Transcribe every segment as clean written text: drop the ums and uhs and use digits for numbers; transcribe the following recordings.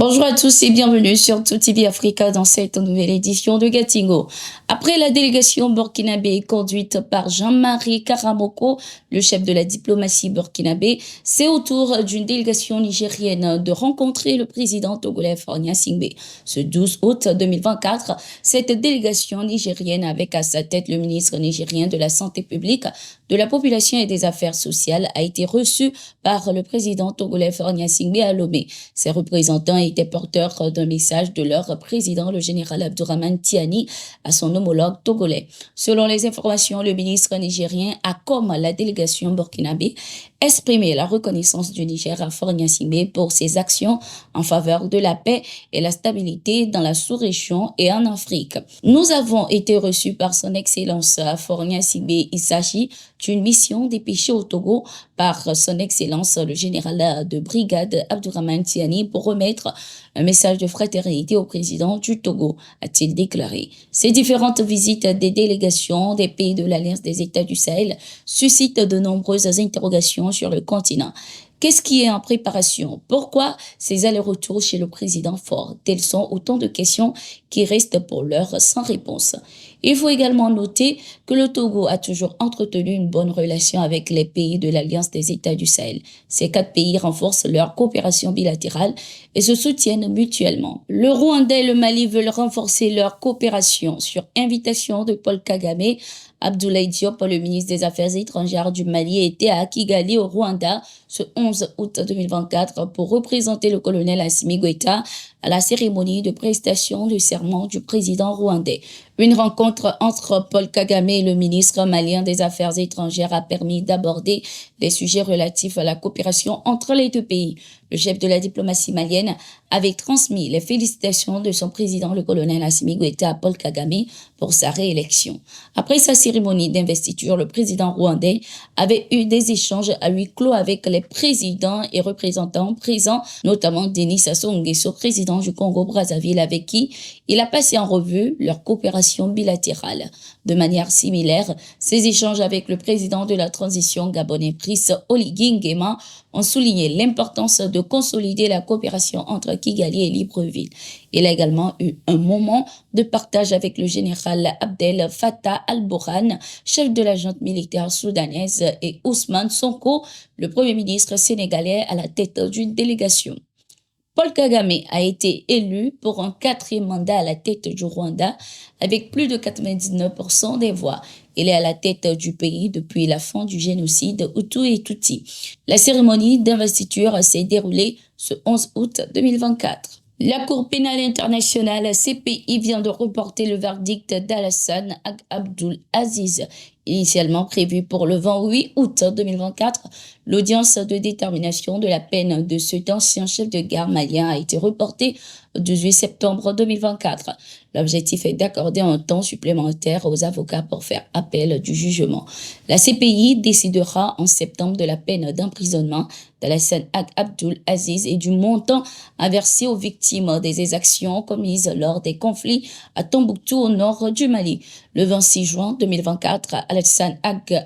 Bonjour à tous et bienvenue sur Tout TV Africa dans cette nouvelle édition de Gatingo. Après la délégation burkinabé conduite par Jean-Marie Karamoko, le chef de la diplomatie burkinabé, c'est au tour d'une délégation nigérienne de rencontrer le président togolais Faure Gnassingbé. Ce 12 août 2024, cette délégation nigérienne avec à sa tête le ministre nigérien de la Santé publique, de la Population et des Affaires sociales a été reçue par le président togolais Faure Gnassingbé à Lomé. Ses représentants étaient porteurs d'un message de leur président, le général Abdourahmane Tiani, à son homologue togolais. Selon les informations, le ministre nigérien a, comme la délégation burkinabé, exprimé la reconnaissance du Niger à Faure Gnassingbé pour ses actions en faveur de la paix et la stabilité dans la sous-région et en Afrique. Nous avons été reçus par son excellence Faure Gnassingbé. Il s'agit d'une mission dépêchée au Togo par son excellence le général de brigade Abdourahmane Tiani pour remettre un message de fraternité au président du Togo, a-t-il déclaré. Ces différentes visites des délégations des pays de l'Alliance des États du Sahel suscitent de nombreuses interrogations sur le continent. Qu'est-ce qui est en préparation? Pourquoi ces allers-retours chez le président Faure? Telles sont autant de questions qui restent pour l'heure sans réponse. Il faut également noter que le Togo a toujours entretenu une bonne relation avec les pays de l'Alliance des États du Sahel. Ces 4 pays renforcent leur coopération bilatérale et se soutiennent mutuellement. Le Rwanda et le Mali veulent renforcer leur coopération sur invitation de Paul Kagame. Abdoulaye Diop, le ministre des Affaires étrangères du Mali, était à Kigali au Rwanda ce 11 août 2024 pour représenter le colonel Assimi Goïta à la cérémonie de prestation du serment du président rwandais. Une rencontre entre Paul Kagame et le ministre malien des Affaires étrangères a permis d'aborder des sujets relatifs à la coopération entre les deux pays. Le chef de la diplomatie malienne avait transmis les félicitations de son président, le colonel Assimi Goïta, à Paul Kagame pour sa réélection. Après sa cérémonie d'investiture, le président rwandais avait eu des échanges à huis clos avec les présidents et représentants présents, notamment Denis Sassou Nguesso, président du Congo-Brazzaville, avec qui il a passé en revue leur coopération bilatérale. De manière similaire, ces échanges avec le président de la transition gabonais, Brice Oligui Nguema, ont souligné l'importance de consolider la coopération entre Kigali et Libreville. Il a également eu un moment de partage avec le général Abdel Fattah al-Burhan, chef de la junte militaire soudanaise, et Ousmane Sonko, le premier ministre sénégalais à la tête d'une délégation. Paul Kagame a été élu pour un 4e mandat à la tête du Rwanda avec plus de 99% des voix. Il est à la tête du pays depuis la fin du génocide Hutu et Tutsi. La cérémonie d'investiture s'est déroulée ce 11 août 2024. La Cour pénale internationale CPI vient de reporter le verdict d'Alassane Abdoul Aziz. Initialement prévu pour le 28 août 2024, l'audience de détermination de la peine de cet ancien chef de guerre malien a été reportée au 18 septembre 2024. L'objectif est d'accorder un temps supplémentaire aux avocats pour faire appel du jugement. La CPI décidera en septembre de la peine d'emprisonnement d'Alassane Abdoul Aziz et du montant à verser aux victimes des exactions commises lors des conflits à Tombouctou au nord du Mali. Le 26 juin 2024, Alassane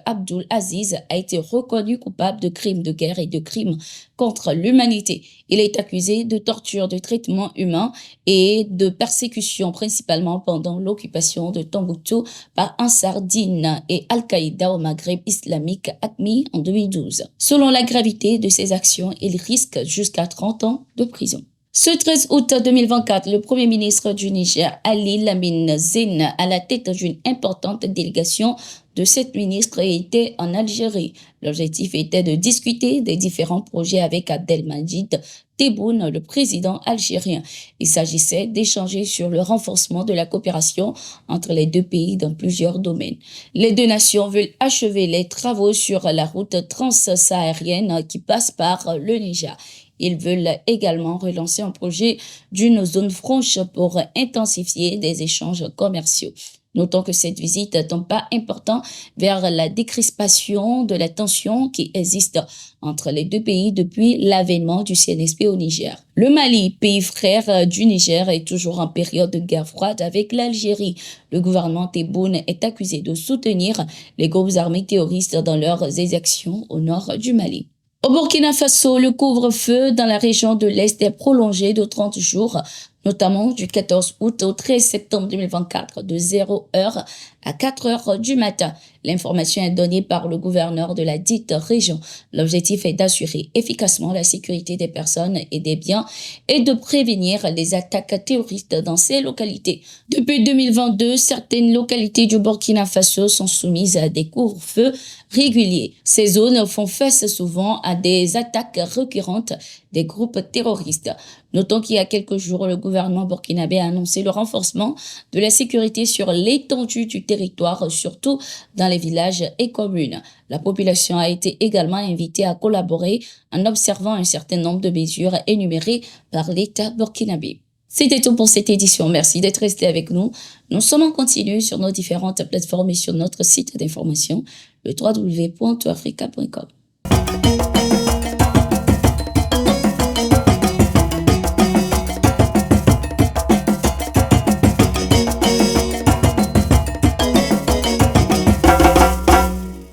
Abdoul Aziz a été reconnu coupable de crimes de guerre et de crimes contre l'humanité. Il est accusé de torture, de traitement humain et de persécution, principalement pendant l'occupation de Tombouctou par Ansar Dine et Al-Qaïda au Maghreb islamique AQMI en 2012. Selon la gravité de ses actions, il risque jusqu'à 30 ans de prison. Ce 13 août 2024, le Premier ministre du Niger, Ali Lamine Zen, à la tête d'une importante délégation de 7 ministres, était en Algérie. L'objectif était de discuter des différents projets avec Abdelmadjid Tebboune, le président algérien. Il s'agissait d'échanger sur le renforcement de la coopération entre les deux pays dans plusieurs domaines. Les deux nations veulent achever les travaux sur la route transsaharienne qui passe par le Niger. Ils veulent également relancer un projet d'une zone franche pour intensifier des échanges commerciaux. Notons que cette visite est un pas important vers la décrispation de la tension qui existe entre les deux pays depuis l'avènement du CNSP au Niger. Le Mali, pays frère du Niger, est toujours en période de guerre froide avec l'Algérie. Le gouvernement Tebboune est accusé de soutenir les groupes armés terroristes dans leurs exactions au nord du Mali. Au Burkina Faso, le couvre-feu dans la région de l'Est est prolongé de 30 jours, notamment du 14 août au 13 septembre 2024, de 0 heure à 4 heures du matin. L'information est donnée par le gouverneur de la dite région. L'objectif est d'assurer efficacement la sécurité des personnes et des biens et de prévenir les attaques terroristes dans ces localités. Depuis 2022, certaines localités du Burkina Faso sont soumises à des couvre-feux réguliers. Ces zones font face souvent à des attaques récurrentes des groupes terroristes. Notons qu'il y a quelques jours, le gouvernement burkinabé a annoncé le renforcement de la sécurité sur l'étendue du territoire, surtout dans les villages et communes. La population a été également invitée à collaborer en observant un certain nombre de mesures énumérées par l'État burkinabé. C'était tout pour cette édition. Merci d'être resté avec nous. Nous sommes en continu sur nos différentes plateformes et sur notre site d'information, le www.toafrica.com.